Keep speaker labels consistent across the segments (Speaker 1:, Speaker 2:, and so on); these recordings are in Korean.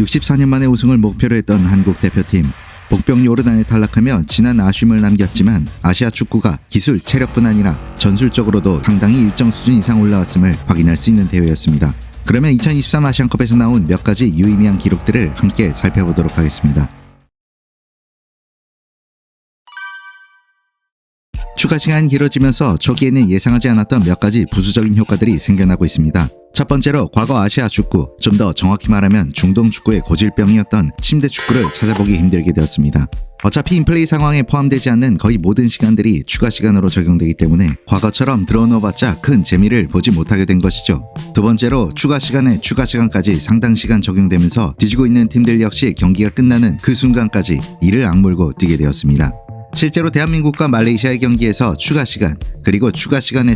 Speaker 1: 64년 만에 우승을 목표로 했던 한국 대표팀. 복병 요르단에 탈락하며 지난 아쉬움을 남겼지만 아시아 축구가 기술, 체력뿐 아니라 전술적으로도 상당히 일정 수준 이상 올라왔음을 확인할 수 있는 대회였습니다. 그러면 2023 아시안컵에서 나온 몇 가지 유의미한 기록들을 함께 살펴보도록 하겠습니다. 추가 시간이 길어지면서 초기에는 예상하지 않았던 몇 가지 부수적인 효과들이 생겨나고 있습니다. 첫 번째로 과거 아시아 축구, 좀 더 정확히 말하면 중동 축구의 고질병이었던 침대 축구를 찾아보기 힘들게 되었습니다. 어차피 인플레이 상황에 포함되지 않는 거의 모든 시간들이 추가 시간으로 적용되기 때문에 과거처럼 들어놓아봤자 큰 재미를 보지 못하게 된 것이죠. 두 번째로 추가 시간에 추가 시간까지 상당 시간 적용되면서 뒤지고 있는 팀들 역시 경기가 끝나는 그 순간까지 이를 악물고 뛰게 되었습니다. 실제로 대한민국과 말레이시아의 경기에서 추가 시간, 그리고 추가 시간에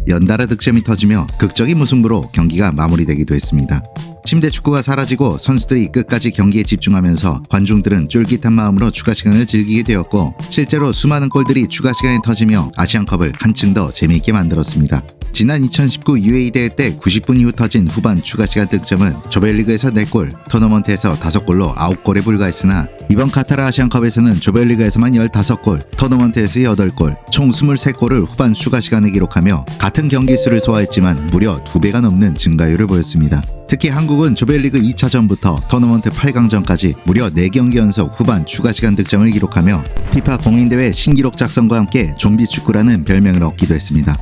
Speaker 1: 연달아 득점이 터지며 극적인 무승부로 경기가 마무리되기도 했습니다. 침대 축구가 사라지고 선수들이 끝까지 경기에 집중하면서 관중들은 쫄깃한 마음으로 추가 시간을 즐기게 되었고, 실제로 수많은 골들이 추가 시간에 터지며 아시안컵을 한층 더 재미있게 만들었습니다. 지난 2019 UAE 대회 때 90분 이후 터진 후반 추가 시간 득점은 조별리그에서 4골, 토너먼트에서 5골로 9골에 불과했으나 이번 카타르 아시안컵에서는 조별리그에서만 15골, 토너먼트에서 8골, 총 23골을 후반 추가 시간에 기록하며 같은 경기 수를 소화했지만 무려 2배가 넘는 증가율을 보였습니다. 특히 한국은 조별리그 2차전부터 토너먼트 8강전까지 무려 4경기 연속 후반 추가 시간 득점을 기록하며 피파 공인대회 신기록 작성과 함께 좀비 축구라는 별명을 얻기도 했습니다.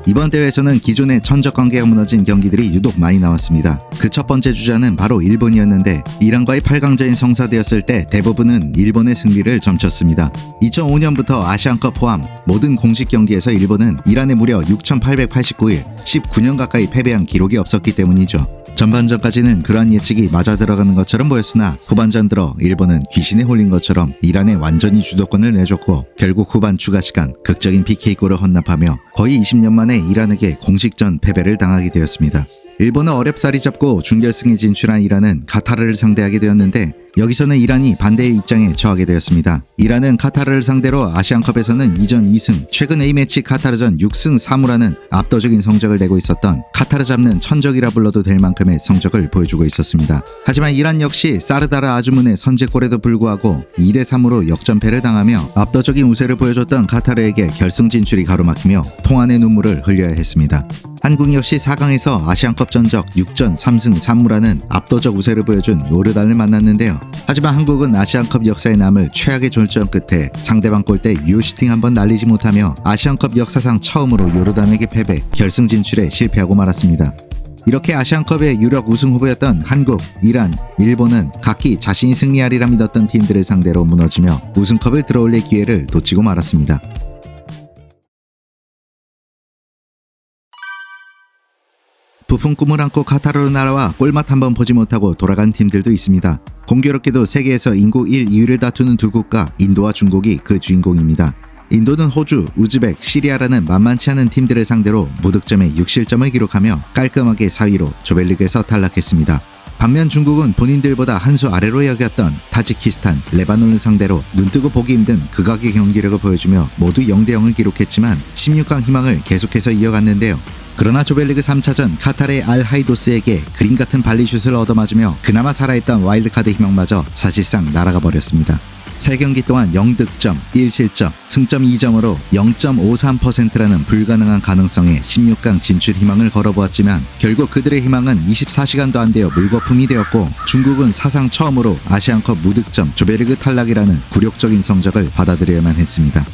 Speaker 1: 이번 대회에서는 기존의 천적 관계가 무너진 경기들이 유독 많이 나왔습니다. 그 첫 번째 주자는 바로 일본이었는데 이란과의 8강전이 성사되었을 때 대부분은 일본의 승리를 점쳤습니다. 2005년부터 아시안컵 포함 모든 공식 경기에서 일본은 이란에 무려 6,889일, 19년 가까이 패배한 기록이 없었기 때문이죠. 전반전까지는 그러한 예측이 맞아 들어가는 것처럼 보였으나 후반전 들어 일본은 귀신에 홀린 것처럼 이란에 완전히 주도권을 내줬고 결국 후반 추가 시간 극적인 PK골을 헌납하며 거의 20년 만에 이란에게 공식전 패배를 당하게 되었습니다. 일본은 어렵사리 잡고 준결승에 진출한 이란은 카타르를 상대하게 되었는데 여기서는 이란이 반대의 입장에 처하게 되었습니다. 이란은 카타르를 상대로 아시안컵에서는 2전 2승, 최근 A매치 카타르전 6승 3무라는 압도적인 성적을 내고 있었던 카타르 잡는 천적이라 불러도 될 만큼의 성적을 보여주고 있었습니다. 하지만 이란 역시 사르다르 아주문의 선제골에도 불구하고 2대3으로 역전패를 당하며 압도적인 우세를 보여줬던 카타르에게 결승 진출이 가로막히며 통안의 눈물을 흘려야 했습니다. 한국 역시 4강에서 아시안컵 전적 6전 3승 3무라는 압도적 우세를 보여준 요르단을 만났는데요. 하지만 한국은 아시안컵 역사에 남을 최악의 졸전 끝에 상대방 골대 유효슈팅 한번 날리지 못하며 아시안컵 역사상 처음으로 요르단에게 패배, 결승 진출에 실패하고 말았습니다. 이렇게 아시안컵의 유력 우승 후보였던 한국, 이란, 일본은 각기 자신이 승리하리라 믿었던 팀들을 상대로 무너지며 우승컵을 들어올릴 기회를 놓치고 말았습니다. 부푼 꿈을 안고 카타르로 날아와 꿀맛 한번 보지 못하고 돌아간 팀들도 있습니다. 공교롭게도 세계에서 인구 1, 2위를 다투는 두 국가 인도와 중국이 그 주인공입니다. 인도는 호주, 우즈벡, 시리아라는 만만치 않은 팀들을 상대로 무득점의 6실점을 기록하며 깔끔하게 4위로 조별리그에서 탈락했습니다. 반면 중국은 본인들보다 한 수 아래로 여겼던 타지키스탄, 레바논을 상대로 눈뜨고 보기 힘든 극악의 경기력을 보여주며 모두 0대0을 기록했지만 16강 희망을 계속해서 이어갔는데요. 그러나 조별리그 3차전 카타르의 알하이도스에게 그림 같은 발리슛을 얻어맞으며 그나마 살아있던 와일드카드 희망마저 사실상 날아가 버렸습니다. 3경기 동안 0득점, 1실점, 승점 2점으로 0.53%라는 불가능한 가능성에 16강 진출 희망을 걸어보았지만 결국 그들의 희망은 24시간도 안 되어 물거품이 되었고 중국은 사상 처음으로 아시안컵 무득점 조별리그 탈락이라는 굴욕적인 성적을 받아들여야만 했습니다.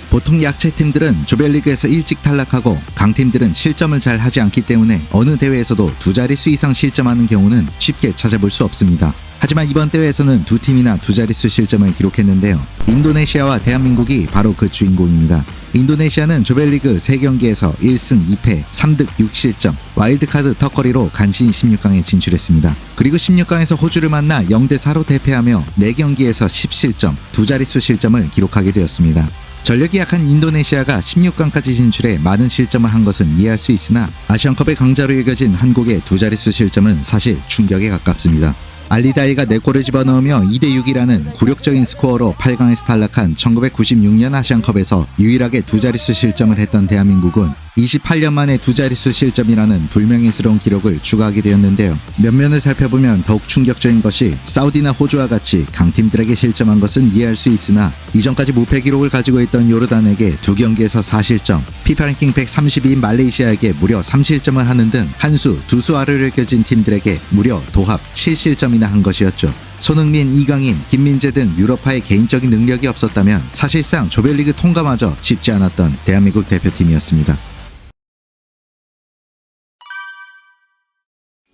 Speaker 1: 보통 약체팀들은 조별리그에서 일찍 탈락하고 강팀들은 실점을 잘 하지 않기 때문에 어느 대회에서도 두 자릿수 이상 실점하는 경우는 쉽게 찾아볼 수 없습니다. 하지만 이번 대회에서는 두 팀이나 두 자릿수 실점을 기록했는데요. 인도네시아와 대한민국이 바로 그 주인공입니다. 인도네시아는 조별리그 3경기에서 1승 2패 3득 6실점 와일드카드 턱걸이로 간신히 16강에 진출했습니다. 그리고 16강에서 호주를 만나 0대4로 대패하며 4경기에서 10실점 두 자릿수 실점을 기록하게 되었습니다. 전력이 약한 인도네시아가 16강까지 진출해 많은 실점을 한 것은 이해할 수 있으나 아시안컵의 강자로 여겨진 한국의 두 자릿수 실점은 사실 충격에 가깝습니다. 알리다이가 4골을 집어넣으며 2대6이라는 굴욕적인 스코어로 8강에서 탈락한 1996년 아시안컵에서 유일하게 두 자릿수 실점을 했던 대한민국은 28년 만에 두 자릿수 실점이라는 불명예스러운 기록을 추가하게 되었는데요. 면면을 살펴보면 더욱 충격적인 것이 사우디나 호주와 같이 강팀들에게 실점한 것은 이해할 수 있으나 이전까지 무패 기록을 가지고 있던 요르단에게 2경기에서 4실점, 피파 랭킹 132인 말레이시아에게 무려 3실점을 하는 등 한 수, 두 수 아래를 껴진 팀들에게 무려 도합 7실점이나 한 것이었죠. 손흥민, 이강인, 김민재 등 유럽파의 개인적인 능력이 없었다면 사실상 조별리그 통과마저 쉽지 않았던 대한민국 대표팀이었습니다.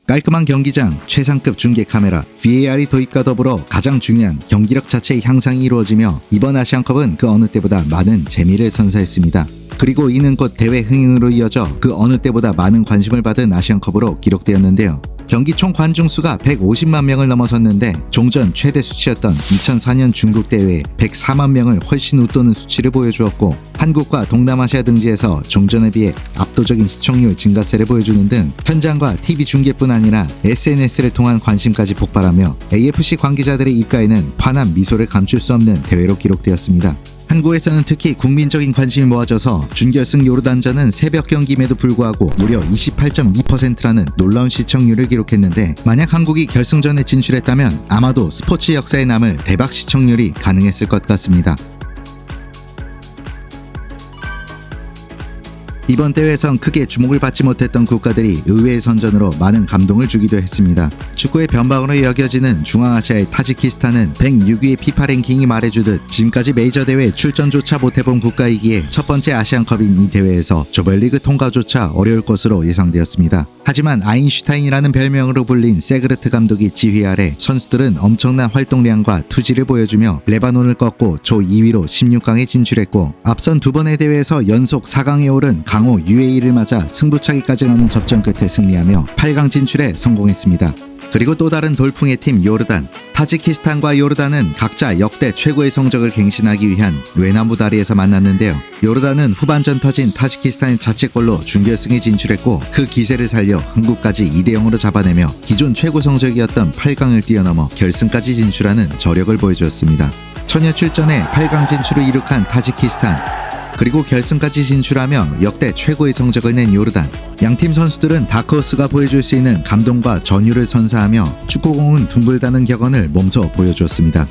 Speaker 1: 깔끔한 경기장, 최상급 중계 카메라, VAR이 도입과 더불어 가장 중요한 경기력 자체의 향상이 이루어지며 이번 아시안컵은 그 어느 때보다 많은 재미를 선사했습니다. 그리고 이는 곧 대회 흥행으로 이어져 그 어느 때보다 많은 관심을 받은 아시안컵으로 기록되었는데요. 경기 총 관중수가 150만 명을 넘어섰는데 종전 최대 수치였던 2004년 중국 대회 104만 명을 훨씬 웃도는 수치를 보여주었고 한국과 동남아시아 등지에서 종전에 비해 압도적인 시청률 증가세를 보여주는 등 현장과 TV 중계뿐 아니라 SNS를 통한 관심까지 폭발하며 AFC 관계자들의 입가에는 환한 미소를 감출 수 없는 대회로 기록되었습니다. 한국에서는 특히 국민적인 관심이 모아져서 준결승 요르단전은 새벽 경기임에도 불구하고 무려 28.2%라는 놀라운 시청률을 기록했는데 만약 한국이 결승전에 진출했다면 아마도 스포츠 역사에 남을 대박 시청률이 가능했을 것 같습니다. 이번 대회에선 크게 주목을 받지 못했던 국가들이 의외의 선전으로 많은 감동을 주기도 했습니다. 축구의 변방으로 여겨지는 중앙아시아의 타지키스탄은 106위의 피파 랭킹이 말해주듯 지금까지 메이저 대회에 출전조차 못해본 국가이기에 첫 번째 아시안컵인 이 대회에서 조별리그 통과조차 어려울 것으로 예상되었습니다. 하지만 아인슈타인이라는 별명으로 불린 세그르트 감독의 지휘 아래 선수들은 엄청난 활동량과 투지를 보여주며 레바논을 꺾고 조 2위로 16강에 진출했고 앞선 두 번의 대회에서 연속 4강에 오른 강호 UAE를 맞아 승부차기까지 가는 접전 끝에 승리하며 8강 진출에 성공했습니다. 그리고 또 다른 돌풍의 팀 요르단, 타지키스탄과 요르단은 각자 역대 최고의 성적을 갱신하기 위한 외나무 다리에서 만났는데요. 요르단은 후반전 터진 타지키스탄의 자책골로 준결승에 진출했고 그 기세를 살려 한국까지 2대0으로 잡아내며 기존 최고 성적이었던 8강을 뛰어넘어 결승까지 진출하는 저력을 보여주었습니다. 처녀 출전에 8강 진출을 이룩한 타지키스탄, 그리고 결승까지 진출하며 역대 최고의 성적을 낸 요르단. 양팀 선수들은 다크호스가 보여줄 수 있는 감동과 전율을 선사하며 축구공은 둥글다는 격언을 몸소 보여주었습니다.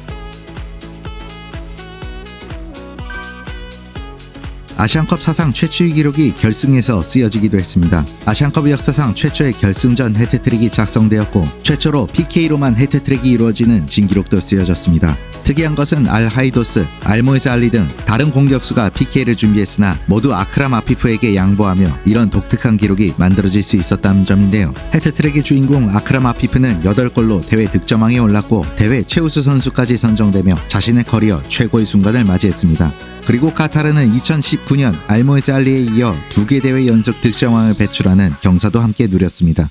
Speaker 1: 아시안컵 사상 최초의 기록이 결승에서 쓰여지기도 했습니다. 아시안컵 역사상 최초의 결승전 해트트릭이 작성되었고 최초로 PK로만 해트트릭이 이루어지는 진기록도 쓰여졌습니다. 특이한 것은 알하이도스, 알모에즈 알리 등 다른 공격수가 PK를 준비했으나 모두 아크람 아피프에게 양보하며 이런 독특한 기록이 만들어질 수 있었다는 점인데요. 해트트릭의 주인공 아크람 아피프는 8골로 대회 득점왕에 올랐고 대회 최우수 선수까지 선정되며 자신의 커리어 최고의 순간을 맞이했습니다. 그리고 카타르는 2019년 알모에즈 알리에 이어 2개 대회 연속 득점왕을 배출하는 경사도 함께 누렸습니다.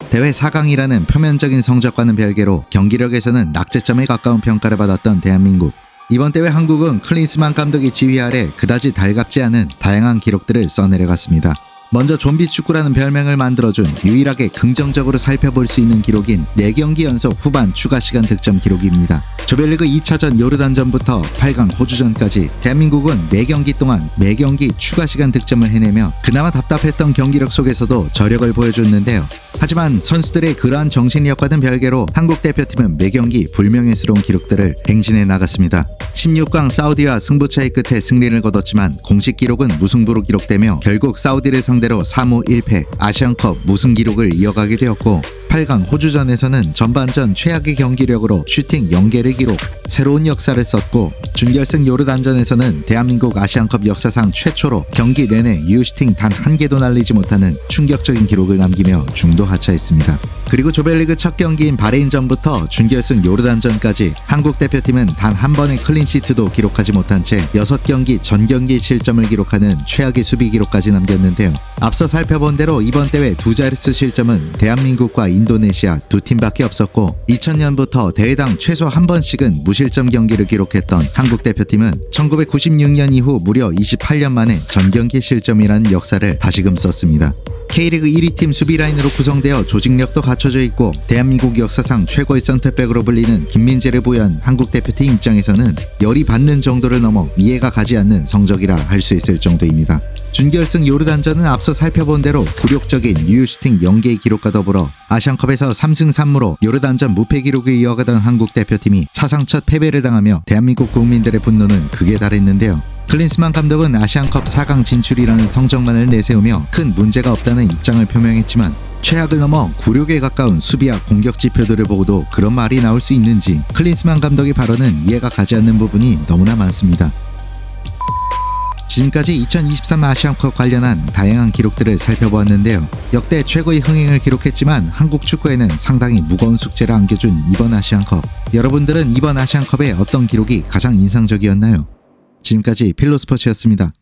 Speaker 1: 대회 4강이라는 표면적인 성적과는 별개로 경기력에서는 낙제점에 가까운 평가를 받았던 대한민국. 이번 대회 한국은 클린스만 감독의 지휘 아래 그다지 달갑지 않은 다양한 기록들을 써내려갔습니다. 먼저 좀비 축구라는 별명을 만들어준 유일하게 긍정적으로 살펴볼 수 있는 기록인 4경기 연속 후반 추가 시간 득점 기록입니다. 조별리그 2차전 요르단전부터 8강 호주전까지 대한민국은 4경기 동안 매경기 추가 시간 득점을 해내며 그나마 답답했던 경기력 속에서도 저력을 보여줬는데요. 하지만 선수들의 그러한 정신력과는 별개로 한국 대표팀은 매경기 불명예스러운 기록들을 행진해 나갔습니다. 16강 사우디와 승부차이 끝에 승리를 거뒀지만 공식 기록은 무승부로 기록되며 결국 사우디를 상대로 3무 1패 아시안컵 무승 기록을 이어가게 되었고 8강 호주전에서는 전반전 최악의 경기력으로 슈팅 0개를 기록, 새로운 역사를 썼고 준결승 요르단전에서는 대한민국 아시안컵 역사상 최초로 경기 내내 유슈팅 단 1개도 날리지 못하는 충격적인 기록을 남기며 중도 하차했습니다. 그리고 조별리그 첫 경기인 바레인전부터 준결승 요르단전까지 한국 대표팀은 단 한 번의 클린시트도 기록하지 못한 채 6경기 전경기 실점을 기록하는 최악의 수비 기록까지 남겼는데요. 앞서 살펴본 대로 이번 대회 두 자릿수 실점은 대한민국과 인도네시아 두 팀밖에 없었고 2000년부터 대회당 최소 한 번씩은 무실점 경기를 기록했던 한국 대표팀은 1996년 이후 무려 28년 만에 전경기 실점이라는 역사를 다시금 썼습니다. K리그 1위 팀 수비 라인으로 구성되어 조직력도 갖춰져 있고 대한민국 역사상 최고의 센터백으로 불리는 김민재를 부여한 한국 대표팀 입장에서는 열이 받는 정도를 넘어 이해가 가지 않는 성적이라 할 수 있을 정도입니다. 준결승 요르단전은 앞서 살펴본 대로 굴욕적인 유효슈팅 0개의 기록과 더불어 아시안컵에서 3승 3무로 요르단전 무패 기록을 이어가던 한국 대표팀이 사상 첫 패배를 당하며 대한민국 국민들의 분노는 극에 달했는데요. 클린스만 감독은 아시안컵 4강 진출이라는 성적만을 내세우며 큰 문제가 없다는 입장을 표명했지만 최악을 넘어 굴욕에 가까운 수비와 공격 지표들을 보고도 그런 말이 나올 수 있는지 클린스만 감독의 발언은 이해가 가지 않는 부분이 너무나 많습니다. 지금까지 2023 아시안컵 관련한 다양한 기록들을 살펴보았는데요. 역대 최고의 흥행을 기록했지만 한국 축구에는 상당히 무거운 숙제를 안겨준 이번 아시안컵. 여러분들은 이번 아시안컵의 어떤 기록이 가장 인상적이었나요? 지금까지 필로스포츠였습니다.